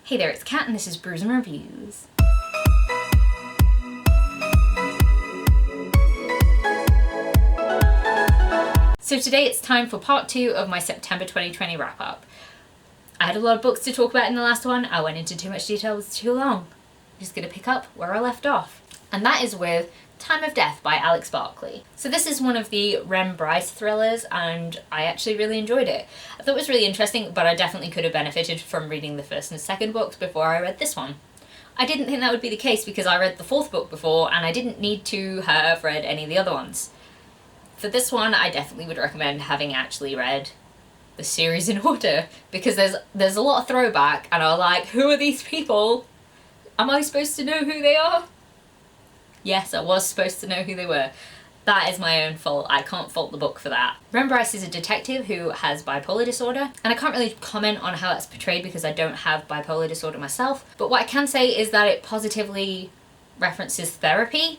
Hey there, it's Kat and this is Brews and Reviews. So today it's time for part 2 of my September 2020 wrap up. I had a lot of books to talk about in the last one. I went into too much detail, it was too long. I'm just gonna pick up where I left off. And that is with Time of Death by Alex Barkley. So this is one of the Rem Bryce thrillers and I actually really enjoyed it. I thought it was really interesting, but I definitely could have benefited from reading the first and second books before I read this one. I didn't think that would be the case because I read the fourth book before and I didn't need to have read any of the other ones. For this one, I definitely would recommend having actually read the series in order because there's a lot of throwback and I was like, who are these people? Am I supposed to know who they are? Yes, I was supposed to know who they were. That is my own fault. I can't fault the book for that. Rem Bryce is a detective who has bipolar disorder, and I can't really comment on how that's portrayed because I don't have bipolar disorder myself, but what I can say is that it positively references therapy,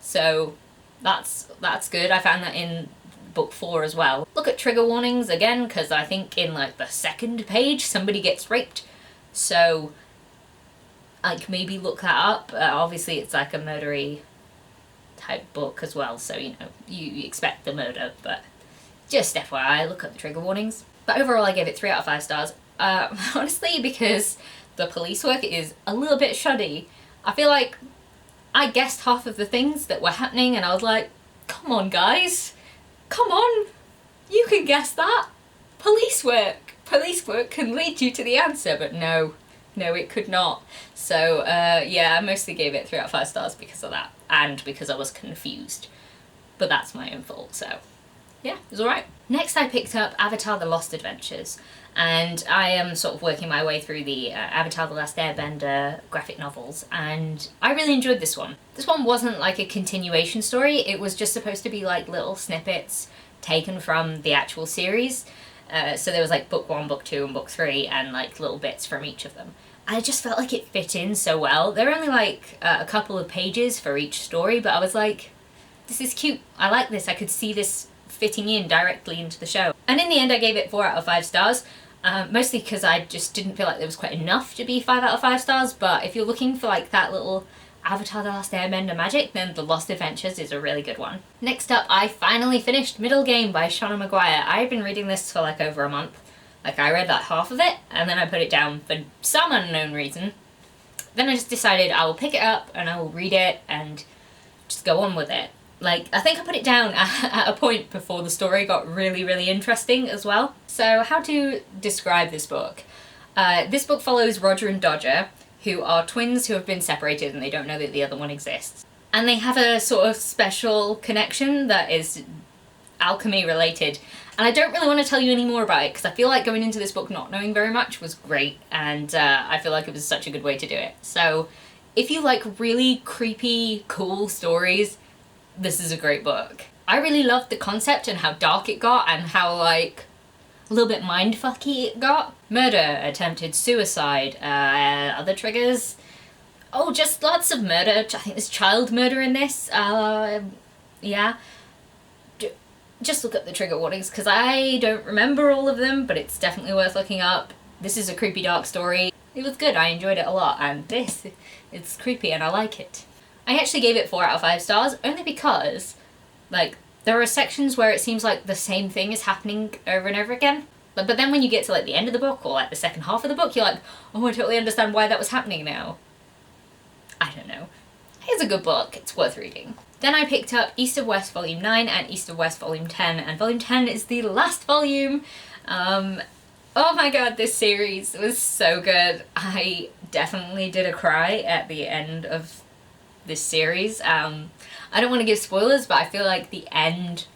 so that's good. I found that in book 4 as well. Look at trigger warnings again, because I think in like the second page somebody gets raped, so like maybe look that up. Obviously it's like a murdery type book as well, so you know, you expect the murder, but just FYI, look at the trigger warnings. But overall I gave it 3 out of 5 stars, honestly because the police work is a little bit shoddy. I feel like I guessed half of the things that were happening and I was like, come on guys, come on, you can guess that. Police work can lead you to the answer, but no, it could not. So yeah, I mostly gave it 3 out of 5 stars because of that, and because I was confused. But that's my own fault, so yeah, it was alright. Next I picked up Avatar: The Lost Adventures, and I am sort of working my way through the Avatar: The Last Airbender graphic novels, and I really enjoyed this one. This one wasn't like a continuation story, it was just supposed to be like little snippets taken from the actual series. So there was like book 1, book 2 and book 3 and like little bits from each of them. I just felt like it fit in so well. There were only like a couple of pages for each story, but I was like, this is cute, I like this, I could see this fitting in directly into the show. And in the end I gave it 4 out of 5 stars, mostly because I just didn't feel like there was quite enough to be 5 out of 5 stars, but if you're looking for like that little Avatar: The Last Airbender magic, then The Lost Adventures is a really good one. Next up, I finally finished Middle Game by Shauna Maguire. I've been reading this for like over a month. Like I read like half of it and then I put it down for some unknown reason. Then I just decided I will pick it up and I will read it and just go on with it. Like, I think I put it down at a point before the story got really interesting as well. So how to describe this book? This book follows Roger and Dodger, who are twins who have been separated and they don't know that the other one exists. And they have a sort of special connection that is alchemy related. And I don't really want to tell you any more about it because I feel like going into this book not knowing very much was great, and I feel like it was such a good way to do it. So if you like really creepy, cool stories, this is a great book. I really loved the concept and how dark it got and how like a little bit mindfucky it got. Murder, attempted suicide, other triggers. Oh, just lots of murder. I think there's child murder in this. Yeah. Just look up the trigger warnings because I don't remember all of them, but it's definitely worth looking up. This is a creepy dark story. It was good, I enjoyed it a lot, and it's creepy and I like it. I actually gave it 4 out of 5 stars only because like there are sections where it seems like the same thing is happening over and over again. But then when you get to like the end of the book or like the second half of the book, you're like, oh, I totally understand why that was happening now. I don't know. It's a good book, it's worth reading. Then I picked up East of West Volume 9 and East of West Volume 10, and Volume 10 is the last volume. Oh my god, this series was so good. I definitely did a cry at the end of this series. I don't want to give spoilers, but I feel like the end,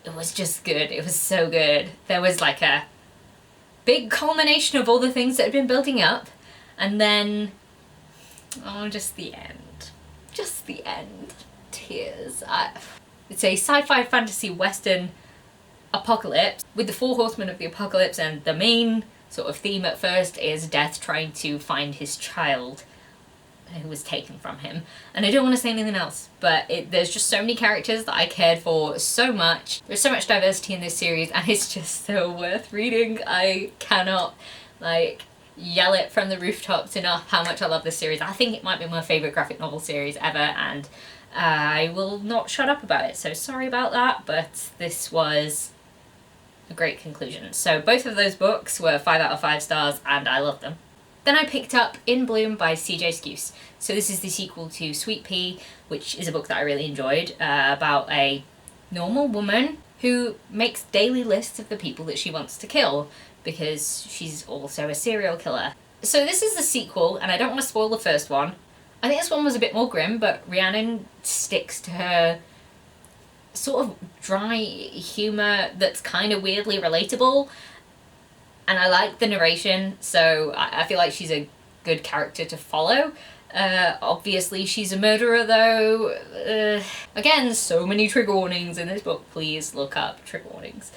it was just good. It was so good. There was like a big culmination of all the things that had been building up, and then, oh, just the end. Just the end. Tears. It's a sci-fi fantasy western apocalypse with the 4 horsemen of the apocalypse, and the main sort of theme at first is Death trying to find his child who was taken from him. And I don't want to say anything else, but there's just so many characters that I cared for so much. There's so much diversity in this series and it's just so worth reading. I cannot, like, yell it from the rooftops enough how much I love this series. I think it might be my favourite graphic novel series ever, and I will not shut up about it, so sorry about that, but this was a great conclusion. So both of those books were 5 out of 5 stars, and I loved them. Then I picked up In Bloom by C.J. Skuse. So this is the sequel to Sweet Pea, which is a book that I really enjoyed, about a normal woman who makes daily lists of the people that she wants to kill, because she's also a serial killer. So this is the sequel, and I don't want to spoil the first one. I think this one was a bit more grim, but Rhiannon sticks to her sort of dry humour that's kind of weirdly relatable, and I like the narration, so I feel like she's a good character to follow. Obviously she's a murderer though. Again, so many trigger warnings in this book, please look up trigger warnings.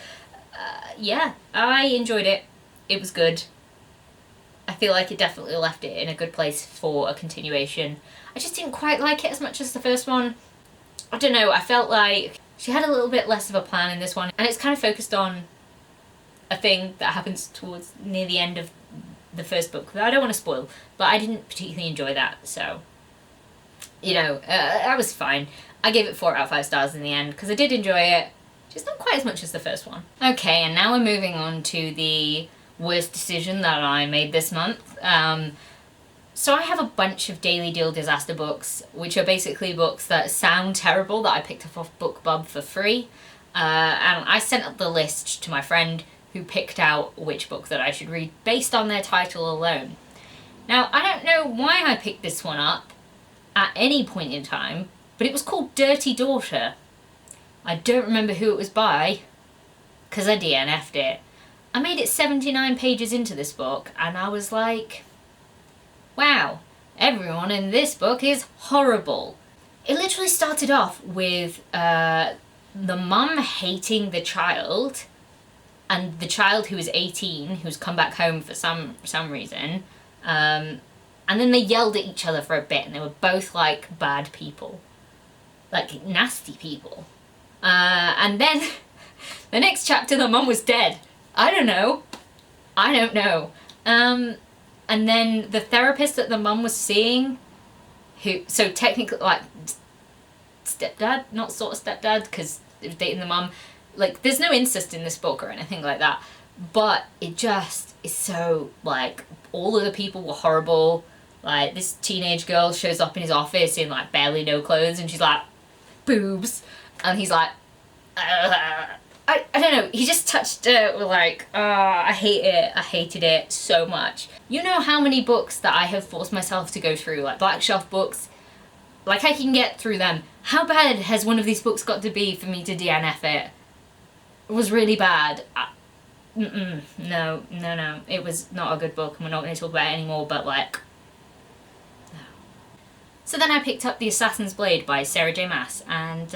Yeah, I enjoyed it. It was good. I feel like it definitely left it in a good place for a continuation. I just didn't quite like it as much as the first one. I don't know, I felt like she had a little bit less of a plan in this one, and it's kind of focused on a thing that happens towards near the end of the first book that I don't want to spoil, but I didn't particularly enjoy that, so you know, that was fine. I gave it 4 out of 5 stars in the end because I did enjoy it, just not quite as much as the first one. Okay, and now we're moving on to the worst decision that I made this month. So I have a bunch of Daily Deal disaster books, which are basically books that sound terrible that I picked up off BookBub for free, and I sent up the list to my friend who picked out which book that I should read based on their title alone. Now, I don't know why I picked this one up at any point in time, but it was called Dirty Daughter. I don't remember who it was by, because I DNF'd it. I made it 79 pages into this book, and I was like, wow, everyone in this book is horrible. It literally started off with the mum hating the child, and the child who is 18, who's come back home for some reason, and then they yelled at each other for a bit, and they were both like bad people, like nasty people. And then the next chapter, the mum was dead. I don't know. And then the therapist that the mum was seeing, who, so technically like stepdad, not sort of stepdad, because it was dating the mum. Like, there's no incest in this book or anything like that, but it just is so, like, all of the people were horrible. Like, this teenage girl shows up in his office in, like, barely no clothes, and she's like, boobs, and he's like, I don't know, he just touched it with like, I hate it, I hated it so much. You know how many books that I have forced myself to go through, like black shelf books, like I can get through them. How bad has one of these books got to be for me to DNF it? It was really bad. No, it was not a good book, and we're not going to talk about it anymore, but like, no. So then I picked up The Assassin's Blade by Sarah J Maas, and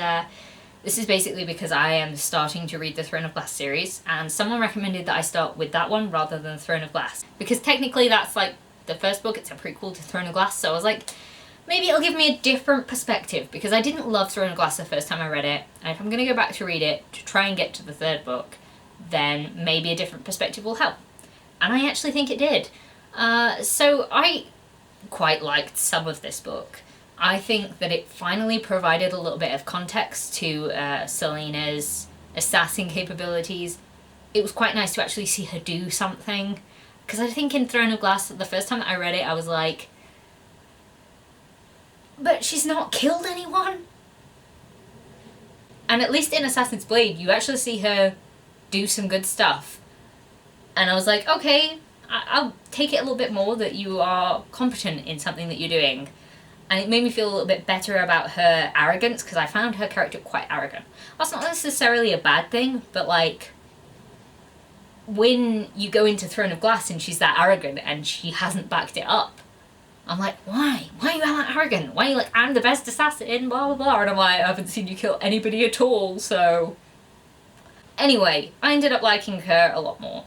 this is basically because I am starting to read the Throne of Glass series, and someone recommended that I start with that one rather than Throne of Glass, because technically that's like the first book, it's a prequel to Throne of Glass, so I was like, maybe it'll give me a different perspective, because I didn't love Throne of Glass the first time I read it, and if I'm going to go back to read it to try and get to the third book, then maybe a different perspective will help. And I actually think it did. So I quite liked some of this book. I think that it finally provided a little bit of context to Selena's assassin capabilities. It was quite nice to actually see her do something, because I think in Throne of Glass, the first time that I read it, I was like, but she's not killed anyone? And at least in Assassin's Blade, you actually see her do some good stuff. And I was like, okay, I'll take it a little bit more that you are competent in something that you're doing. And it made me feel a little bit better about her arrogance, because I found her character quite arrogant. That's not necessarily a bad thing, but like, when you go into Throne of Glass and she's that arrogant and she hasn't backed it up, I'm like, why? Why are you that arrogant? Why are you like, I'm the best assassin, blah blah blah, and I'm like, I haven't seen you kill anybody at all, so... Anyway, I ended up liking her a lot more.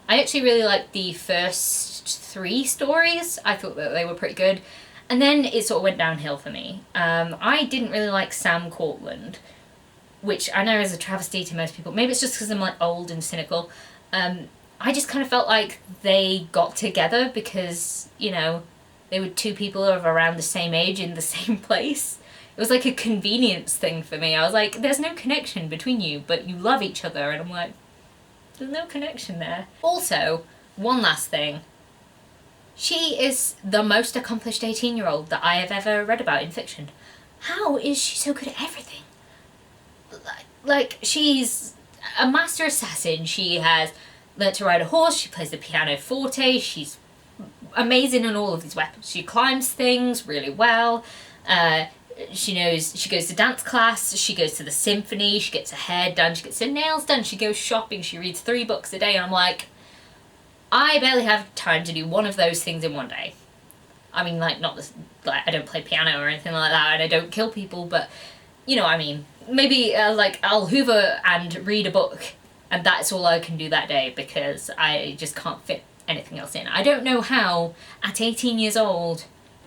I actually really liked the first 3 stories. I thought that they were pretty good. And then it sort of went downhill for me. I didn't really like Sam Cortland, which I know is a travesty to most people. Maybe it's just because I'm like old and cynical. I just kind of felt like they got together because, you know, they were two people of around the same age in the same place. It was like a convenience thing for me. I was like, there's no connection between you, but you love each other. And I'm like, there's no connection there. Also, one last thing. She is the most accomplished 18-year-old that I have ever read about in fiction. How is she so good at everything? Like, she's a master assassin. She has learnt to ride a horse. She plays the piano forte. She's amazing in all of these weapons. She climbs things really well. She goes to dance class, she goes to the symphony, she gets her hair done, she gets her nails done, she goes shopping, she reads 3 books a day, and I'm like, I barely have time to do one of those things in one day. I mean, like, not this, like, I don't play piano or anything like that, and I don't kill people, but, you know what I mean. Maybe, like, I'll hoover and read a book, and that's all I can do that day, because I just can't fit anything else in. I don't know how, at 18 years old,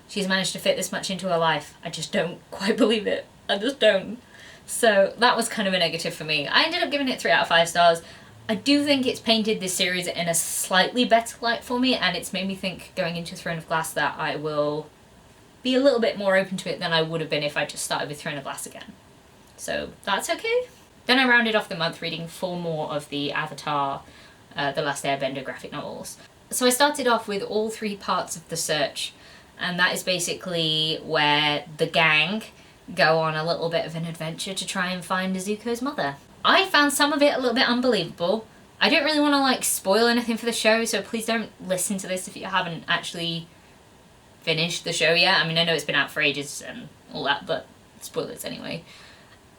she's managed to fit this much into her life. I just don't quite believe it. I just don't. So that was kind of a negative for me. I ended up giving it 3 out of 5 stars. I do think it's painted this series in a slightly better light for me, and it's made me think going into Throne of Glass that I will be a little bit more open to it than I would have been if I just started with Throne of Glass again. So that's okay. Then I rounded off the month reading 4 more of the Avatar, The Last Airbender graphic novels. So I started off with all 3 parts of The Search, and that is basically where the gang go on a little bit of an adventure to try and find Izuko's mother. I found some of it a little bit unbelievable. I don't really want to like spoil anything for the show, so please don't listen to this if you haven't actually finished the show yet. I mean, I know it's been out for ages and all that, but spoilers anyway.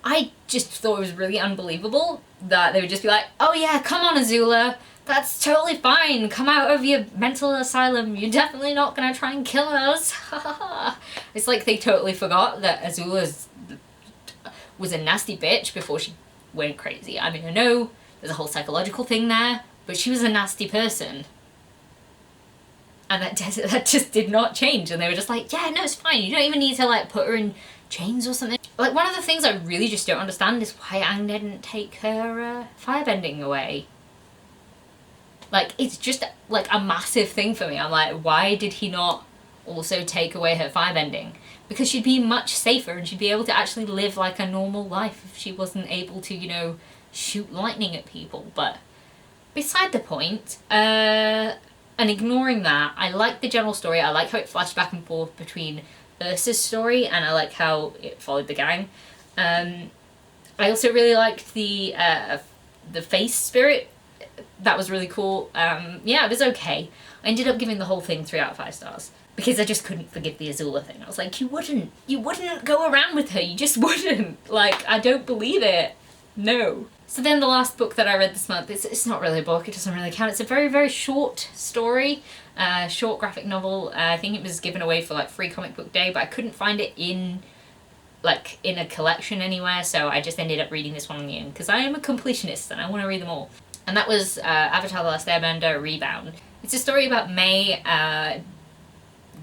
I just thought it was really unbelievable that they would just be like, oh yeah, come on Azula, that's totally fine, come out of your mental asylum, you're definitely not gonna try and kill us. It's like they totally forgot that Azula was a nasty bitch before she went crazy. I mean, I know there's a whole psychological thing there, but she was a nasty person. And that just did not change, and they were just like, yeah, no, it's fine, you don't even need to like put her in chains or something. Like, one of the things I really just don't understand is why Aang didn't take her firebending away. Like, it's just like a massive thing for me. I'm like, why did he not also take away her firebending? Because she'd be much safer and she'd be able to actually live like a normal life if she wasn't able to, you know, shoot lightning at people. But beside the point, and ignoring that, I like the general story. I like how it flashed back and forth between Ursa's story, and I like how it followed the gang. I also really liked the face spirit. That was really cool. Yeah, it was okay. I ended up giving the whole thing 3 out of 5 stars because I just couldn't forgive the Azula thing. I was like, you wouldn't go around with her. You just wouldn't. Like, I don't believe it. No. So then the last book that I read this month, it's not really a book, it doesn't really count. It's a very, very short story, short graphic novel. I think it was given away for like free comic book day, but I couldn't find it in a collection anywhere, so I just ended up reading this one on the own, because I am a completionist and I want to read them all. And that was Avatar: The Last Airbender, Rebound. It's a story about May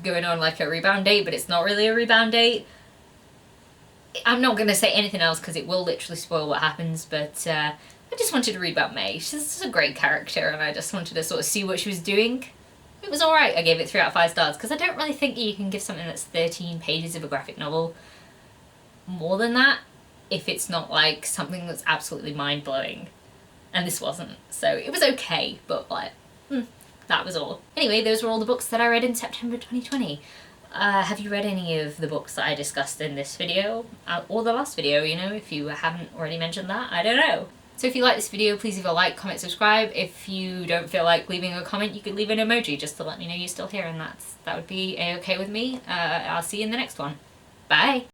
going on like a rebound date, but it's not really a rebound date. I'm not going to say anything else because it will literally spoil what happens, but I just wanted to read about May. She's a great character, and I just wanted to sort of see what she was doing. It was alright. I gave it 3 out of 5 stars, because I don't really think you can give something that's 13 pages of a graphic novel more than that if it's not like something that's absolutely mind-blowing. And this wasn't. So it was okay, but like, that was all. Anyway, those were all the books that I read in September 2020. Have you read any of the books that I discussed in this video? Or the last video, you know, if you haven't already mentioned that, I don't know. So if you like this video, please leave a like, comment, subscribe. If you don't feel like leaving a comment, you could leave an emoji just to let me know you're still here, and that would be a-okay with me. I'll see you in the next one. Bye!